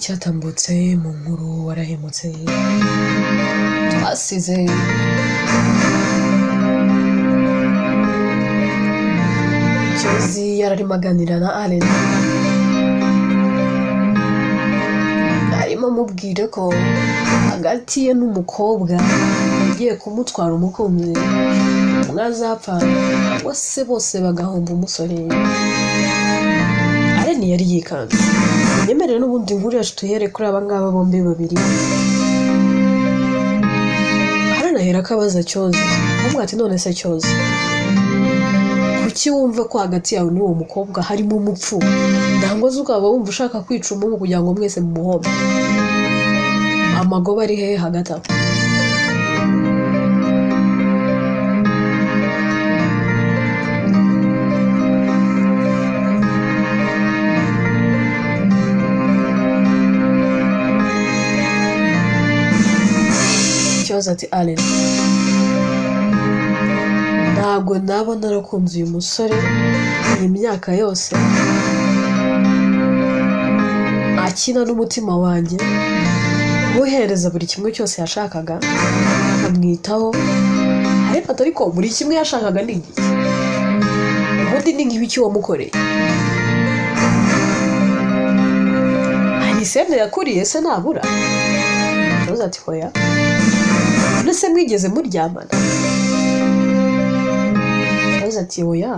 cyatambutse mu nkuru warahemutse twasize Jozi yararimo aganira na Allen arimo amubwira ko hagati ye n'umukobwa agiye kumutwara umukunzi mwazapfa cyangwa se bose bagahomba umusore. Allen yari yikanze nyemerera n'ubundi nkuru yacu tuhere kuri aba ngaba bombi babiri. Aranahera akabaza Cyozi avuga ati none se Cyozi kuki wumva ko hagati yawe n'uwo mukobwa harimo umupfu ntabwo ukaba wumva ushaka kwica umuntu kugira ngo mwese mumuhombe amagoba ari hehe hagati aho? Cyozi ati Allen ntabwo naba narakunze uyu musore iyi myaka yose akina n'umutima wanjye guhereza buri kimwe cyose yashakaga amwitaho ariko buri kimwe yashakaga ni iki ubundi ni nk'ibiki wamukoreye ahisemo yakuriye se nabura Cyozi ati hoya nese mwigeze muryamana Cyozi ati hoya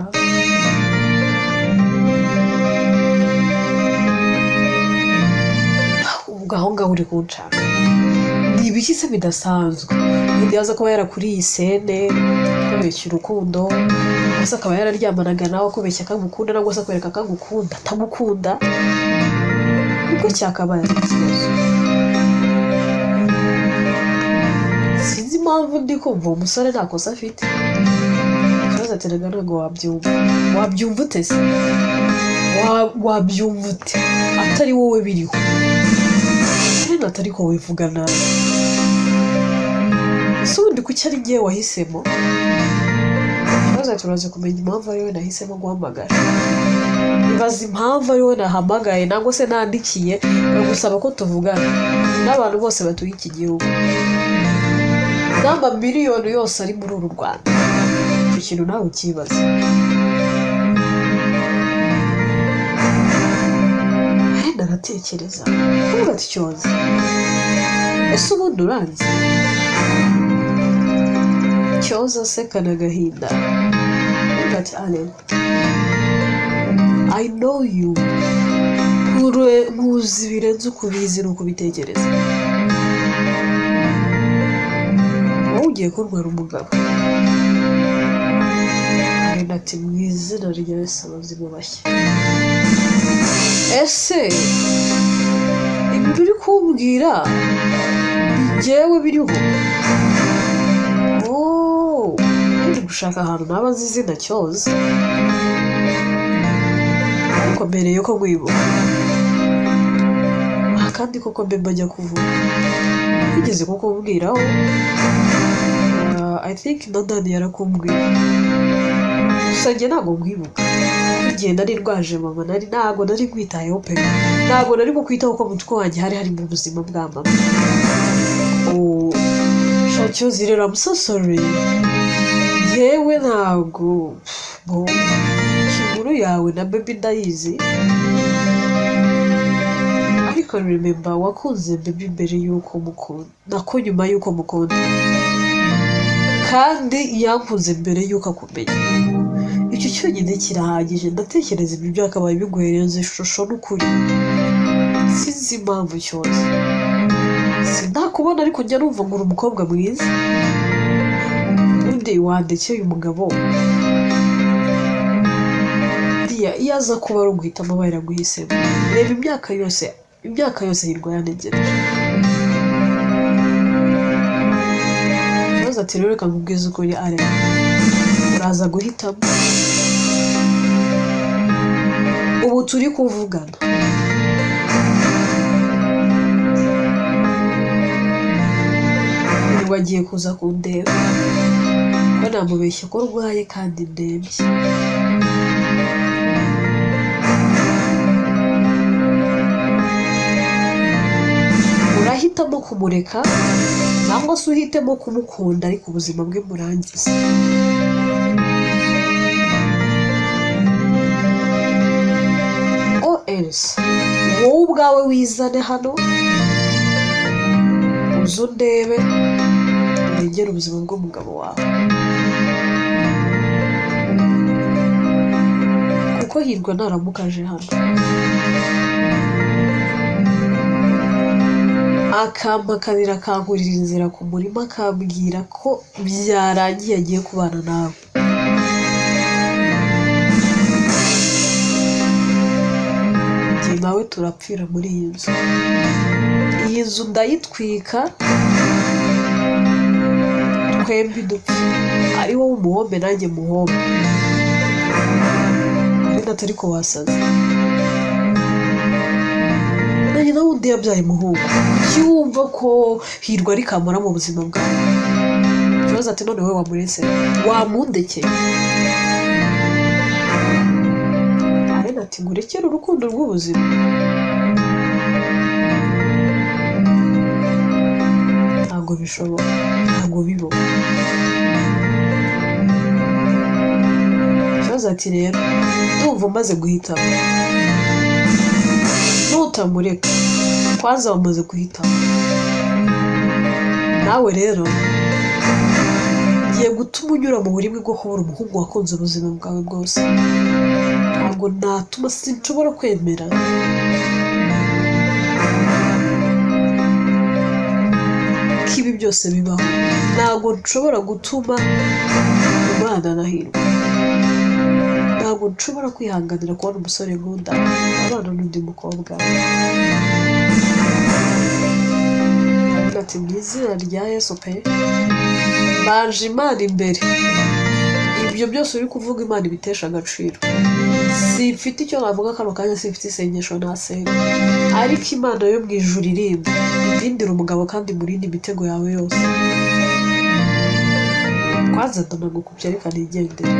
aho ngaho uri kunshaka ni ibiki se bidasanzwe yaza kuba yarakuriye isene kubeshya urukundo gusa akaba yararyamanaga nawe kubeshya akagukunda nabwo se akwereka akagukunda atagukunda niko cyakabaye ikibazo. Sinzi impamvu ndi kumva uwo musore nta kosa afite. Cyozi ati rega ntabwo wabyumva ute se wabyumva ute atari wowe biriho atari ko wivuga nabi ese ubundi kuki ari ngewe wahisemo? Cyozi ati uraza kumenya impamvu ari we nahisemo guhamagara ibaza impamvu ari we nahamagaye nangwa se nandikiye bagusaba ko tuvugana n'abantu bose batuye iki gihugu namba miliyoni yose ari muri uru Rwanda icyo kintu nawe ukibaza. Naratekereza kuvuga ati Cyozi ese ubundi uranzi? Cyozi asekana agahinda ati Allen I know you nkuzi birenze uko ubizi n'uko ubitekereza wowe ugiye kurwara umugabo. Allen ati mu izina rya Yesu abazimu bashya ese ibyo uri kumbwira njyewe biriho ndi gushaka ahantu naba nzi izina Cyozi ariko mbere yuko nkwibuka kandi koko mbe mbajya kuvuga bigeze kuko mbwiraho I think Dani yarakumbwira gusa njye ntabwo nkwibuka igihe nari rwaje mama ntabwo nari kwitayeho pe ntabwo nari kwitaho ko mutwe wanjye hari mu buzima bwa mama. Cyozi rero I'm so sorry yewe ntabwo inkuru yawe na baby ndayizi ariko remember wakunze baby mbere yuko mukunda nako nyuma yuko mukunda kandi yankunze mbere yuko akumenya icyo cyonyine kirahagije ndatekereza ibyo byakabaye biguhereza ishusho n'ukuri. Sinzi impamvu Cyozi sindakubona ariko njya numva ngo uri umukobwa mwiza undi wandekeye umugabo iyo aza kuba ari uguhitamo aba yaraguhisemo reba imyaka yose hirwa yanegereje. Cyozi ati rero reka nkubwize ukuri Allen uraza guhitamo ubu turi kuvugana wagiye kuza kundeba ko namubeshye ko urwaye kandi ndembye guhitamo kumureka cyangwa se uhitemo kumukunda ariko ubuzima bwe burangize. wowe ubwawe wizane hano uze undebe urengere ubuzima bw'umugabo wawe, kuko Hirwa naramuka aje hano akampakanira akankurira inzira ku murima akambwira ko byarangiye agiye kubana nawe, njye nawe turapfira muri iyi nzu. Iyi nzu ndayitwika twembi dupfe, ari wowe umuhombe nanjye muhombe, ariko atari ko wasaze. Nanjye nawe undi yabyaye umuhungu, cyumva ko Hirwa ari kamara mu buzima bwawe. Ikibazo ati none wowe wamuretse wamundekeye, ariko ati ngurekere urukundo rw'ubuzima. Ntabwo bishoboka, ntabwo bibaho. Ikibazo ati rero ndumva umaze guhitamo, nutamureka kwanza wamaze guhitamo. Nawe rero ngiye gutuma unyura mu buribwe bwo kubura umuhungu wakunze ubuzima bwawe bwose. Ntabwo natuma, sinshobora kwemera ko ibi byose bibaho. Ntabwo nshobora gutuma umwana na Hirwa, ntabwo nshobora kwihanganira kubona umusore nkunda abana n'undi mukobwa. Ati mu izina rya Yesu pe, baje Imana imbere, ibyo byose uri kuvuga Imana ibitesha agaciro. Simfite icyo navuga kano kanya, simfite isengesho nasenga, ariko Imana yo mu ijuru irinda, irindira umugabo kandi murinde imitego yawe yose. Kwanza ndanagukubye ariko nigendere,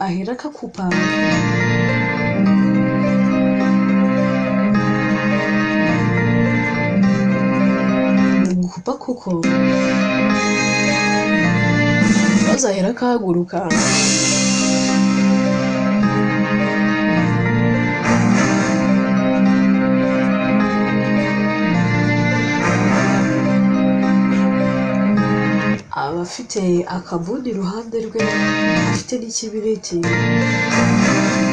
ahera akakupanga. Ngukupa kuko azahera akahaguruka. Aba afite akabuni iruhande rwe, afite n'ikibiriti,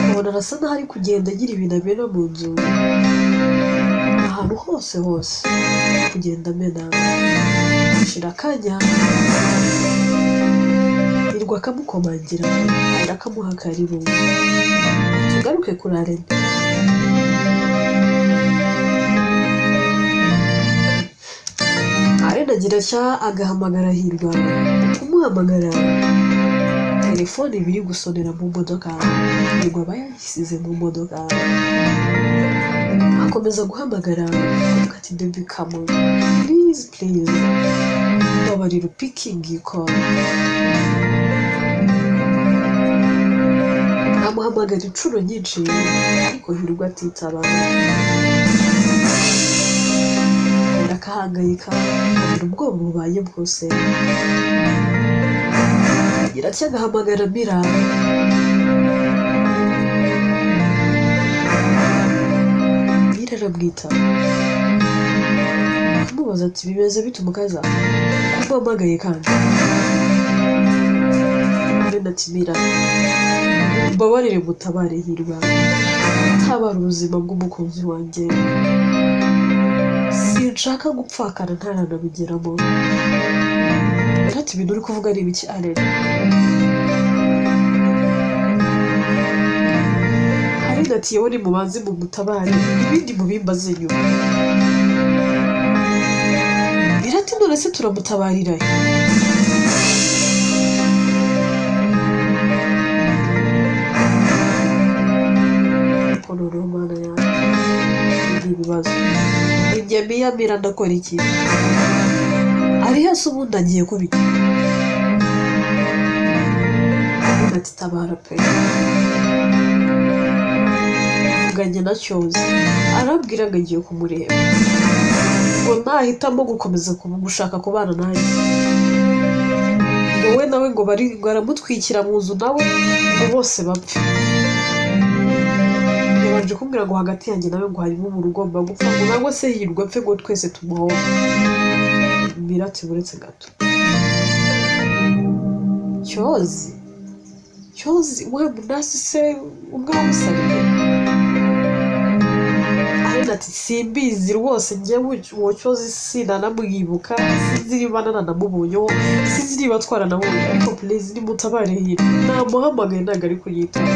ubona arasa n'aho ari kugenda agira ibintu amena mu nzu, ahantu hose kugenda amena. Ashira akanya Hirwa akamukomangira, ahera akamuha karibu, tugaruke kuri Arene. Arene agira atya agahamagara Hirwa, kumuhamagara telefone biri gusonera mu modoka. Hirwa aba yayisize mu modoka, akomeza guhamagara ati baby come on, please babarira picking you call. Amuhamagara inshuro nyinshi ariko Hirwa atitaba, akahangayika, agira ubwoba bubaye bwose. Agira atya agahamagara Mira, Mira aramwita amubaza ati bimeze bite umukaza kumpamagaye kandi? Arene ati Mira mbabarire mutabare Hirwa, tabara ubuzima bw'umukunzi wanjye, sinshaka gupfakana ntaranabigeramo. Ati ibintu uri kuvuga ari ibiki Arene? Arene ati yewe nimubanze mumutabare, ibindi mubimbaze nyuma. Mira ati none se turamutabarira? Noneho Mana yanjye, ni ibibazo. Njye Mira ndakora iki? Ari hasi ubundi agiye kubika. Ati tabara pe, bavuganye na Cyozi arabwira ngo agiye kumureba ngo nahitamo gukomeza gushaka kubana nanjye wowe nawe ngo baramutwikira mu nzu nawe ngo bose bapfe yabanje kumbwira ngo hagati yanjye nawe ngo harimo umuntu ugomba gupfa ngo nangwa se hirwa apfe ngo twese tumuhombe Mirati buretse gato Cyozi we munasi se umwamusariye ati simbizi rwose njyewe uwo Cyozi sinanamwibuka sinzi niba nanamubonyeho sinzi niba twaranamubonye ariko please nimutabare hino namuhamagaye ntabwo ari kuyitaba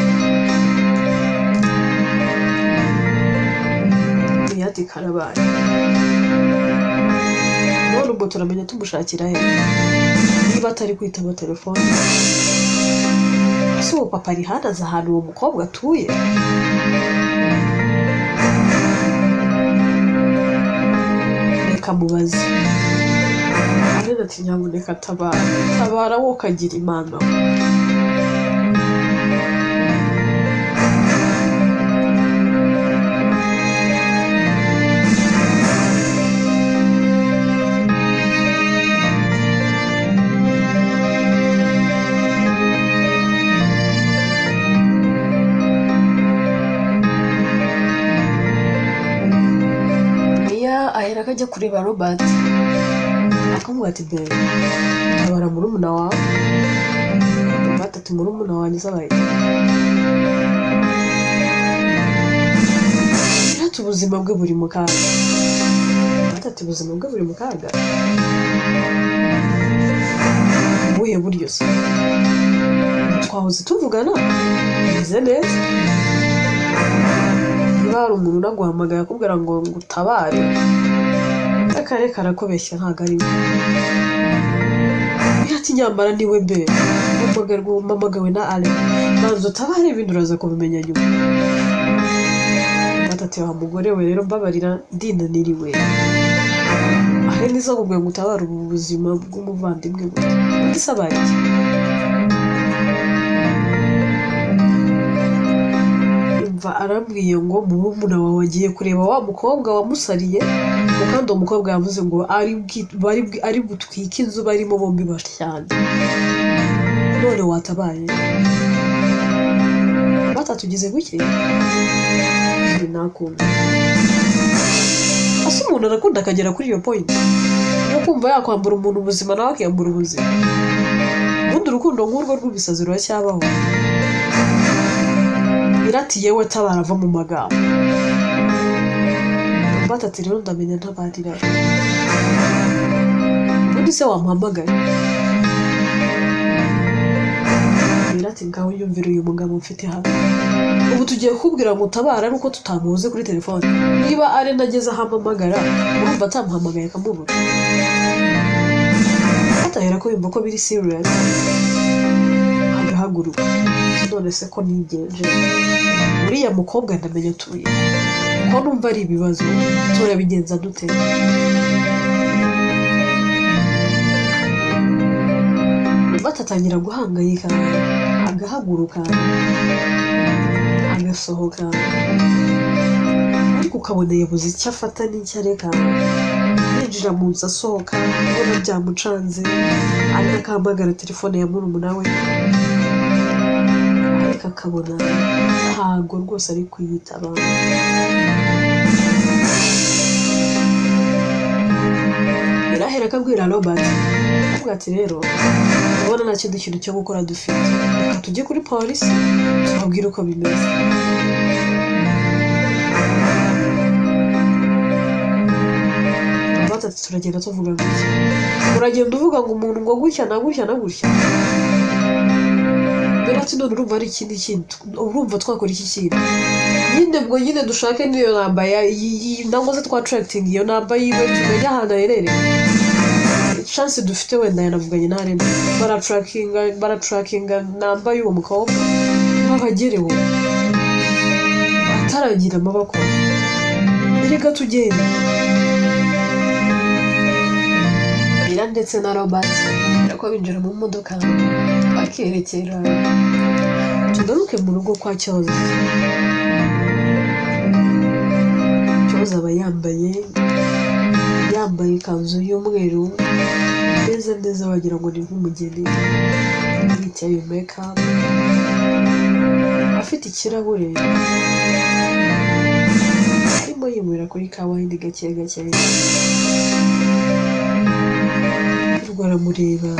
Mirati karabaye none ubwo turamenya tumushakira he niba atari kwitaba telefone ese uwo papa ari hanaze ahantu uwo mukobwa atuye reka mubaze arena ati nyamuneka tabara wo kagira imana ahera akajya kureba Robert akamubwira ati be tabara murumuna wawe Robert ati murumuna wanjye zabaye Mirati ubuzima bwe buri mu kaga Robert ati ubuzima bwe buri mu kaga buye buryo se twahoze tuvugana bize neza niba hari umuntu unaguhamagaye akubwira ngo utabare akare karakobeshya ntago ari we Mirati nyamara niwe be umamagawe na Ale banza utabare ibindi uraza kubimenya nyuma batati wa mugore we rero mbabarira ndinaniriwe ahe nizo kubwira ngo utabare ubuzima bw'umuvandimwe we ndisabari arambwiye ngo murumuna wawe agiye kureba wa mukobwa wamusariye kandi uwo mukobwa yavuze ngo ari butwike inzu barimo bombi bashyane none watabaye batatugize guke nakunda ase umuntu arakunda akagera kuri iyo point no kumva yakwambura umuntu ubuzima nawe akiyambura ubuzima ubundi urukundo nk'urwo rw'ibisazi ruracyabaho Mirati yewe tabara ava mu magambo batati rero ndamenya ntabarira ubundi se wamuhamagaye Mirati ngaho yumvira uyu mugabo mfite hano ubu tugiye kubwira ngo utabara ari uko tutamubuze kuri telefone niba ari nageze aho ampamagara urumva atamuhamagaye akamubura atahera ko yumva ko biri serious agahaguruka none se ko nigenje uriya mukobwa ndamenya tuye ko numva ari ibibazo turabigenza dute batatangira guhangayika agahaguruka agasohoka ariko ukabona yabuze icyo afata n'icyo areka yinjira mu nzu asohoka ubona byamucanze ariko akahamagara telefone ya murumuna we ariko akabona ntago rwose ari kuyitaba birahera akabwira Robert avuga ati rero ubona nta kindi kintu cyo gukora dufite reka tujye kuri polisi tubabwire uko bimeze batatu turagenda tuvuga gutya uragenda uvuga ngo umuntu ngo gutya na gutya na gutya Mirati none urumva ari ikindi kintu urumva twakora iki kintu nyine bwo nyine dushake niyo namba nangwa se twatracting iyo namba yiwe tumenye ahantu aherereye chance dufite wenda yanavuganye na Arena baratrackinga namba y'uwo mukobwa babagereho ataragira amaboko reka tugende ndetse na Robert ariko binjira mu modoka bakerekera tugaruke mu rugo kwa Cyozi cyoza aba yambaye ikanzu y'umweru neza wagira ngo ni nk'umugeni, yiteye makeup, afite ikirahure arimo yimurira kuri kawayindi gake aramureba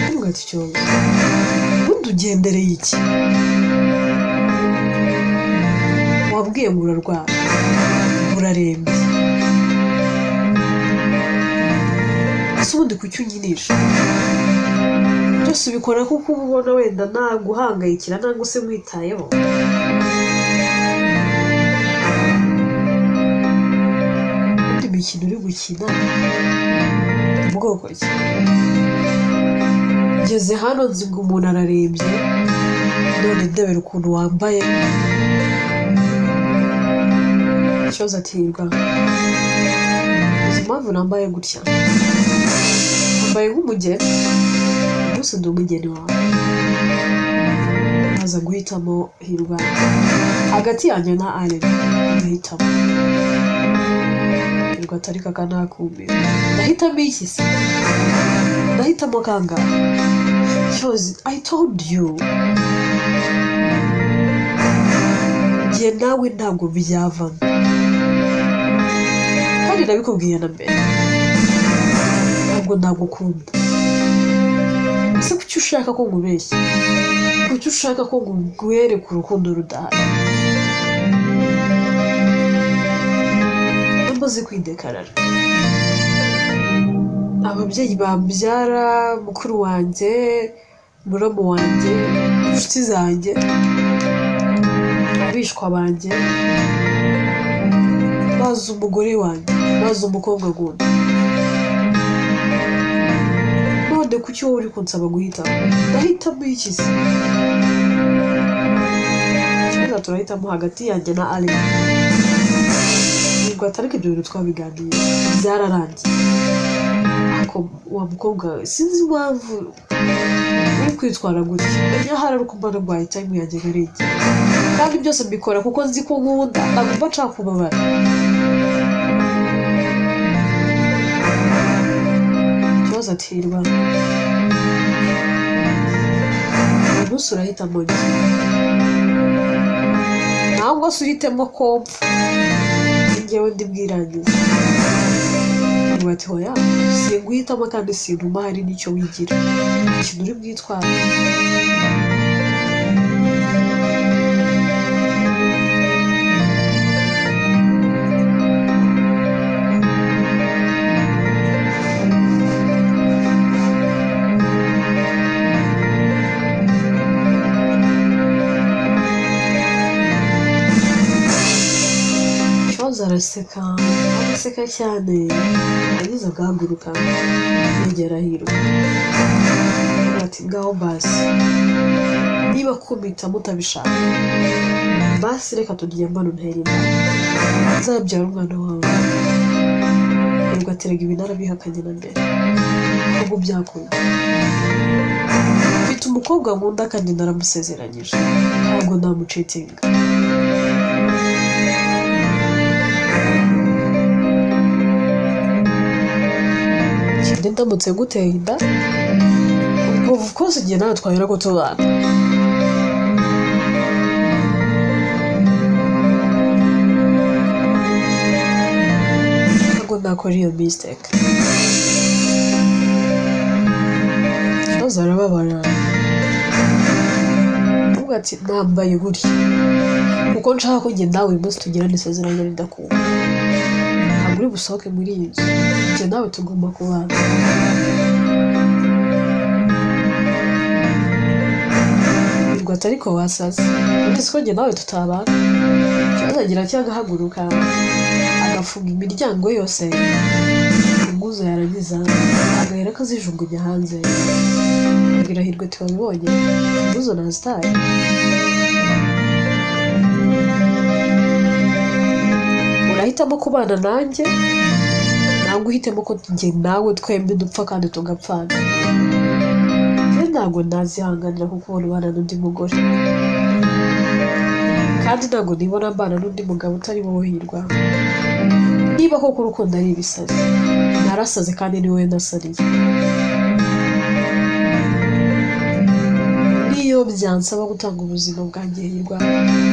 avuga ati cyoza ubundi ugendereye iki, wabwiye ngo urarwara urarembye, ese ubundi kuki unyinisha, byose ubikora kuko uba ubona wenda nta guhangayikira nangwa se mwitayeho. Undi mikino uri gukina mu bwoko ki, ngeze hano nzi ngo umuntu ararembye, none ndebera ukuntu wambaye. Cyoza atirwa uzi impamvu nambaye gutya, nambaye nk'umugeni, umunsi ndi umugeni wawe, naza guhitamo Hirwa hagati yanjye na Allen, ndahitamo Hirwa atari kaka nakumira, ndahitamo iki se, ndahitamo kangahe? Cyozi I told you, njye nawe ntabwo byavamo, kandi nabikubwiye na mbere, ntabwo nagukunda. Ese kuki ushaka ko nkubeshya, kuki ushaka ko nguhereka urukundo rudahari? Namaze kwidekarara, ababyeyi bambyara, mukuru wanjye, muramu wanjye, inshuti zanjye, abishwa banjye, bazi umugore wanjye, bazi umukobwa gunda, none kuki wowe uri kunsaba guhitamo? Ndahitamo iki se? Cyangwa turahitamo hagati yanjye na Allen. Nibwo atariko ibyo bintu twabiganiye byararangiye, ariko wa mukobwa sinzi impamvu uri kwitwara gutya, menya hari ari kumva narwaye time yanjye nkarengera, kandi byose mbikora kuko nzi ko nkunda, ntabwo nshaka kubabara. Cyoza atirwa umunsi urahitamo iki, ntabwo se uhitemo ko mpfa, njyewe ndibwirangiza. Hirwa ati hoya singuhitamo kandi sintuma hari n'icyo wigira, ikintu uri bwitware. Cyoza araseka cyane, ageze agahaguruka yegera Hirwa ati ngaho basi, niba kumita mutabishaka basi reka turyambane untera inda, nzabyara umwana wawe. Hirwa aterega ibintu arabihakanye na mbere, ahubwo byakunda, mfite umukobwa nkunda kandi naramusezeranyije, ntabwo namucetinga. Ndamutse guteye inda, of course igihe nawe twahera ko tubana, ntabwo nakora iyo mistake. Cyoza arababara, avuga ati nambaye gutya kuko nshaka ko njye nawe uyu munsi tugirana isezerano ridakunda, ntabwo uri busohoke muri iyi nzu, njye nawe tugomba kubana. Hirwa ati ariko wasaze, uretse ko njye nawe tutabana. Cyoza agira cyangwa agahaguruka agafunga imiryango yose, imfunguzo yarangiza agahera akazijugunya hanze, abwira Hirwa ati wabibonye imfunguzo nazitaye. Urahitamo kubana nanjye ntabwo uhitemo ko njye nawe twembi dupfa kandi tugapfana. Ntabwo nazihanganira kuko ubana n'undi mugore, kandi ntabwo nibona mbana n'undi mugabo utari wowe Hirwa. niba koko urukundo ari ibisazi narasaze kandi ni wowe nasariye. Niyo byansaba gutanga ubuzima bwanjye hirwa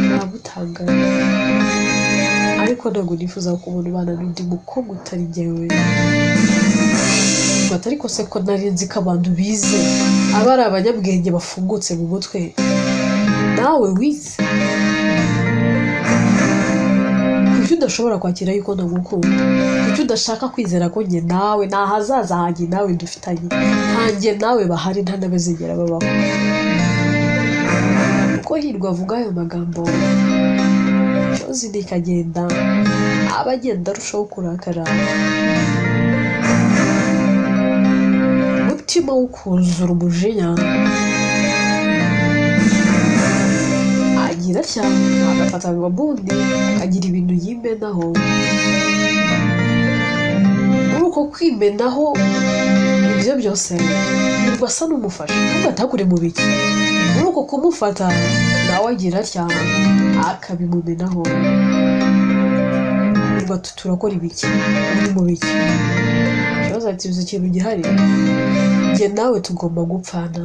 nabutanga, ariko ntabwo nifuza kubona ubana n'undi mukobwa utari njyewe. Ariko se ko nari nzi ko abantu bize aba ari abanyabwenge bafungutse mu mutwe, nawe wize kuki udashobora kwakira yuko ndagukunda? Kuki udashaka kwizera ko njye nawe nta hazaza hanjye nawe dufitanye, ntanjye nawe bahari nta n'abazigera babaho? Uko hirwa avuga ayo magambo cyozi nikagenda aba agenda arushaho kurakara, umutima ukuzura umujinya, agira cyane agafata agabundi akagira ibintu yimenaho. Muri uko kwimenaho ibyo byose hirwa asa n'umufasha ntabwo atakure mu biki. Muri uko kumufata nawe agira cyane akabimumenaho. Hirwa turakora ibiki, uri mu biki? Ikibazo ati uzi ikintu gihari, njye nawe tugomba gupfana.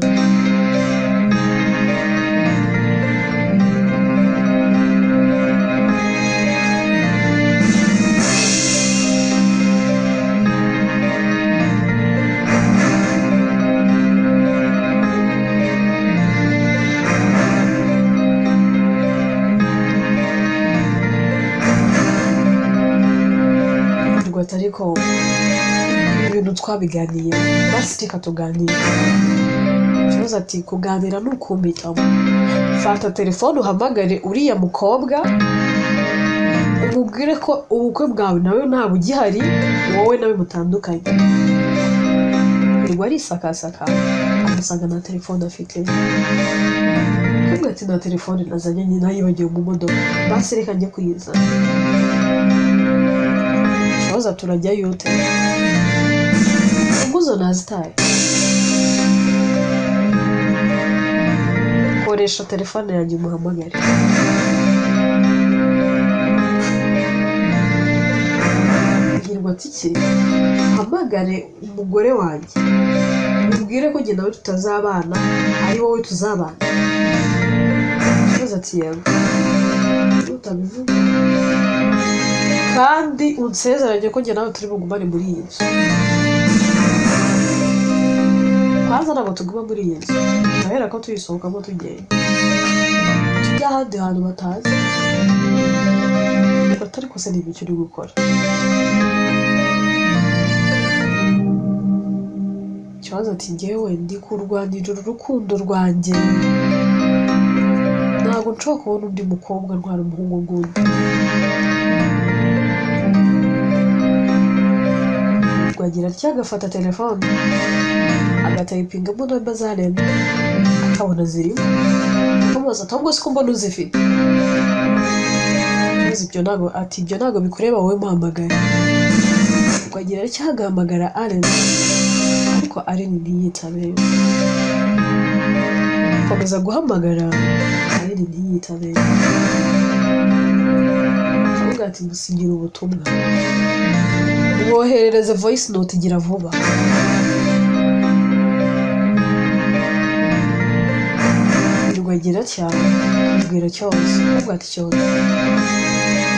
Ariko ibintu twabiganiye basi reka tuganire. Ikibazo ati kuganira ni ukumpitamo. Fata telefone uhamagare uriya mukobwa umubwire ko ubukwe bwawe nawe ntabwo ugihari, wowe nawe mutandukanye. Hirwa arisakasaka agasanga nta telefone afite. Kumwe ati nta telefone nazanye nyina yibagiwe mu modoka, basi reka njye kuyizana. Ikibazo turajya yute imbuzo nazitaye. Koresha telefone yanjye umuhamagare. Hirwa ati iki? Hamagare umugore wanjye mubwire ko njye nawe tutazabana, ari wowe tuzabana. Ikibazo ati yego utabivuga kandi unsezeranye ko njye nawe turi bugumane muri iyi nzu. Kwanza ntabwo tuguma muri iyi nzu, turahera ko tuyisohokamo tugenda tujya ahandi hantu batazi. Ariko se ni ibiki uri gukora? Ikibazo ati njyewe ndi kurwanirira urukundo rwanjye, ntabwo nshobora kubona undi mukobwa ntwara umuhungu ngundi. Agira atya agafata telefone agatayipingamo nomba za Rene akabona zirimo, akamubaza ati ahubwo siko mbona uzifite? Ibyo ntabwo bikureba wowe muhamagara. Agira atya agahamagara Allen, ariko Allen ntiyitabe. Akomeza guhamagara Allen ntiyitabe. Akavuga ati ngusigira ubutumwa, woherereze voice note igira vuba. Hirwa agira cyane kubwira cyose, avuga ati cyose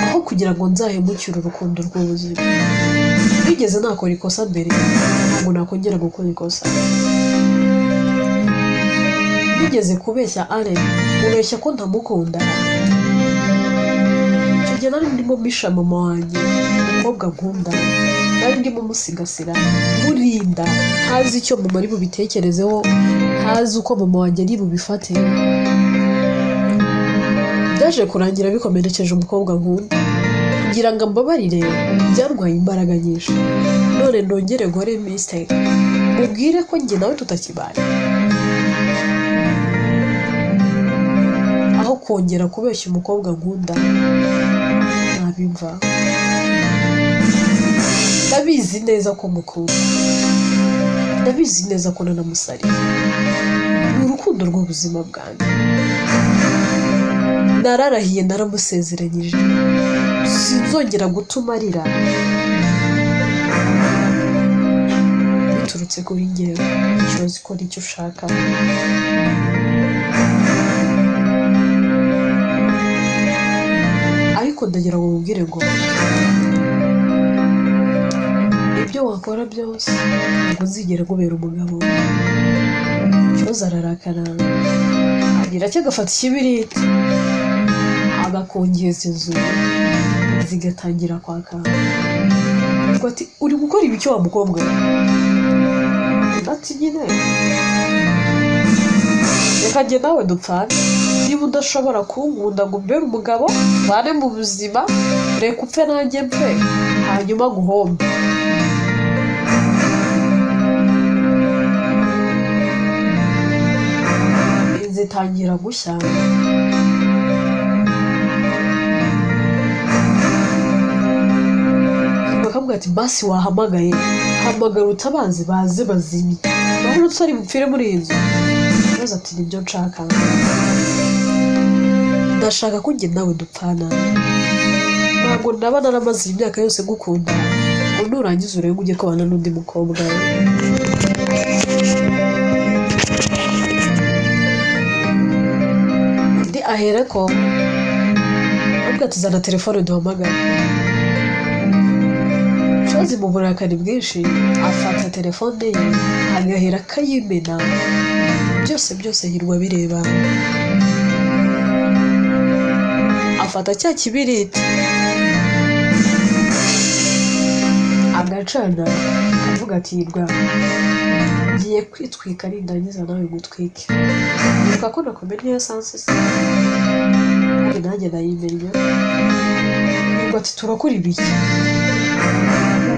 aho kugira ngo nzahemukire urukundo rw'ubuzima. Bigeze nakora ikosa mbere ntabwo nakongera gukora ikosa. Bigeze kubeshya Allen ubeshya ko ntamukunda. Icyo gihe nari ndimo misha mama wanjye umukobwa nkunda, nari ndimo musigasira murinda, ntazi icyo mama ari bubitekerezeho, ntazi uko mama wanjye ari bubifate. Byaje kurangira bikomerekeje umukobwa nkunda, kugira ngo mbabarire byarwaye imbaraga nyinshi. None ndongere gore mistake mubwire ko njye nawe tutakibaye, aho kongera kubeshya umukobwa nkunda. Ntabimva, ndabizi neza ko mukunda, ndabizi neza ko nanamusariye. Ni urukundo rw'ubuzima bwanjye, nararahiye naramusezeranyije sinzongera gutuma arira biturutse kuri njyewe, ikibazo ukora icyo ushaka. Ariko ndagira ngo mubwire ngo ibyo wakora byose ntabwo nzigera nkubera umugabo. Ikibazo ararakara, agira cyo agafata ikibiriti agakongeza inzu zigatangira kwaka. Ngo ati uri gukora ibiki wa mukobwa? Ati nyine reka njye nawe dupfane, niba udashobora kunkunda ngo umbere umugabo tubane mu buzima, reka upfe nanjye mpfe hanyuma guhombe. Zitangira gushya, bakavuga ati basi wahamagaye, hamagara utabazi baze bazimye, urabona tutari bupfire muri iyi nzu. Ikibazo ati nibyo nshaka, ndashaka ko njye nawe dupfana, ntabwo ndaba naramaze imyaka yose gukunda ngo nurangiza urebe ujye kubana n'undi mukobwa. Undi ahereko avuga ati zana telefone duhamagara. Ikibazo mu burakari bwinshi afata telefone ye agahera akayimena, byose Hirwa bireba. Afata cya kibiriti agacana avuga ati Hirwa ngiye kwitwika nindangiza nawe gutwike. Nibuka ko nakomenye esanse se kandi nanjye nayimenye. Hirwa ati turakora ibiki?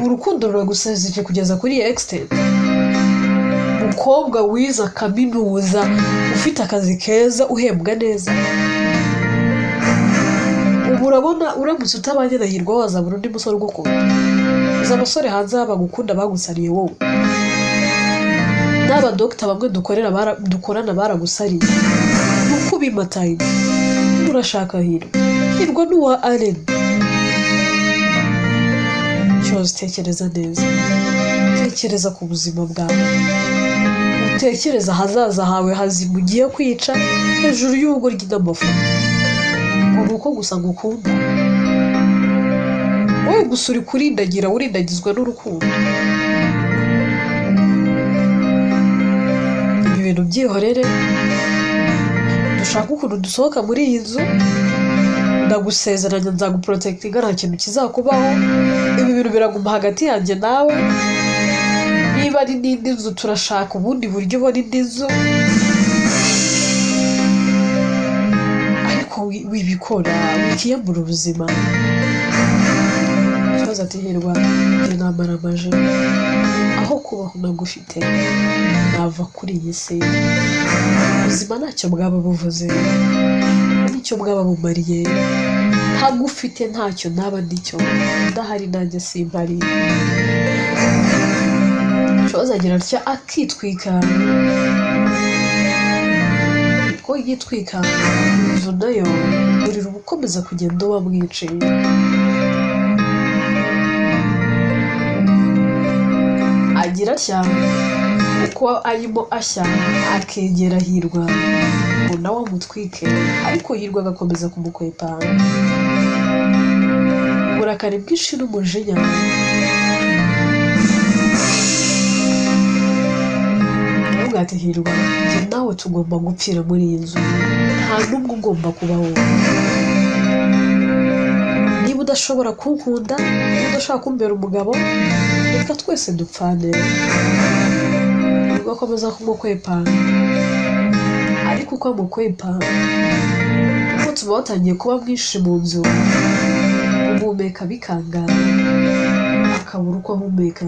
Urukundo ruragusazije kugeza kuri extent? Mukobwa wiza kaminuza ufite akazi keza uhembwa neza, ubu urabona uramutse utabanye na Hirwa wazabura undi musore ugukunda? Uzi abasore hanze bagukunda bagusariye wowe, n'aba doctor bamwe dukorana baragusariye. Nuko ubimataye urashaka Hirwa n'uwa Allen. Cyose tekereza neza, tekereza ku buzima bwawe, utekereza ahazaza hawe hazima ugiye kwica hejuru y'ubugoryi n'amafuti. Uko gusa ngukunda wowe gusa uri kurindagira, urindagizwa n'urukundo. Ibi bintu byihorere, dushaka ukuntu dusohoka muri iyi nzu, ndagusezeranya nzaguprotectinga, nta kintu kizakubaho. Ibi bintu biraguma hagati yanjye nawe, niba ari n'indi nzu turashaka ubundi buryo ubona indi nzu, ariko wibikora wikiyambura ubuzima. Ikibazo ati Hirwa njye namara amaje, aho kubaho nagufite nava kuri iyi si. Ubuzima ntacyo bwaba buvuze, nicyo bwaba bumariye. Ntagufite ntacyo naba ndicyo, ndahari nanjye simpari. Ikibazo agira atya akitwika, ko yitwika inzu nayo urira ubukomeza kugenda uba mwinshi. Agira atya uko arimo ashya akegera Hirwa ngo nawe amutwike, ariko Hirwa agakomeza kumukwepa. Uburakari bwinshi n'umujinya, avuga ati Hirwa njye nawe tugomba gupfira muri iyi nzu, nta n'umwe ugomba kubaho. Niba udashobora kunkunda, niba udashaka kumbera umugabo, reka twese dupfane. Hirwa akomeza kumukwepa, ariko uko amukwepa umutima watangiye kuba mwinshi mu nzu, guhumeka bikanga, akabura uko ahumeka.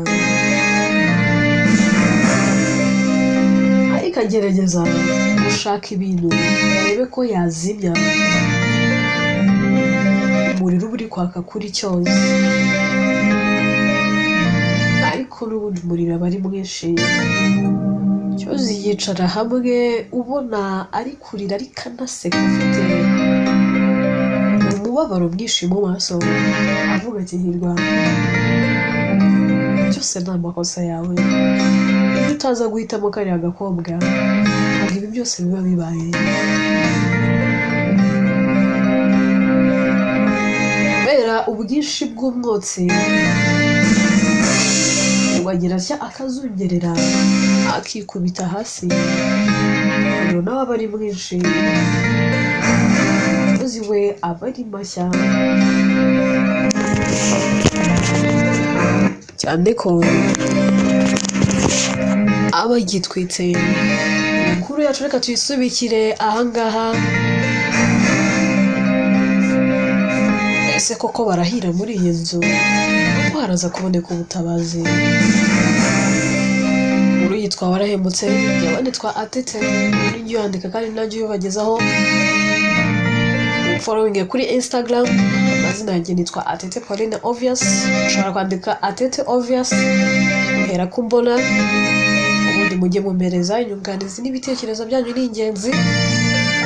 Ariko agerageza gushaka ibintu arebe ko yazimya umuriro uba uri kwaka kuri cyose, ariko n'ubundi umuriro aba ari mwinshi. Cyose yicara hamwe ubona ari kurira ariko anaseka, afite umubabaro mwinshi mu maso, avuga ati Hirwa byose ni amakosa yawe, utaza guhitamo kariya gakobwa ntabwo ibi byose biba bibaye. Kubera ubwinshi bw'umwotsi wagira atya akazungerera akikubita hasi, rero nawe aba ari mwinshi, umuzi we aba ari mashya, cyane ko aba agitwitse. Inkuru yacu reka tuyisubikire ahangaha. Ese koko barahira muri iyi nzu ko haraza kuboneka ubutabazi? Inkuru yitwa Warahemutse, yanditswe Atete, n'ijyo yandika kandi najyo yubagezaho. Following kuri Instagram, amazina yanjye nitwa Atete Pauline Obvious, ushobora kwandika Atete Obvious uhera kumbona, ubundi mujye mumereza inyunganizi n'ibitekerezo byanyu ni ingenzi,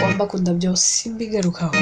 kwamba kunda byose mbigarukaho.